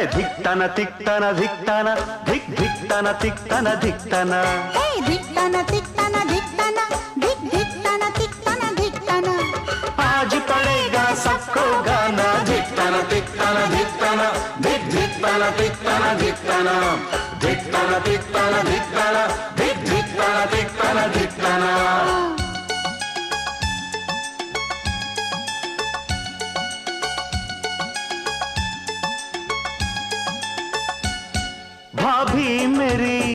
धिक्ताना तिक्ताना धिक्ताना धिक धिक्ताना तिक्ताना धिक्ताना, धिक्ताना तिक्ताना धिक्ताना धिक धिक्ताना तिक्ताना धिक्ताना। आज पड़ेगा सबको गाना। धिक्ताना तिक्ताना धिक्ताना धिक धिक्ताना तिक्ताना धिक्ताना, धिक्ताना तिक्ताना धिक्ताना।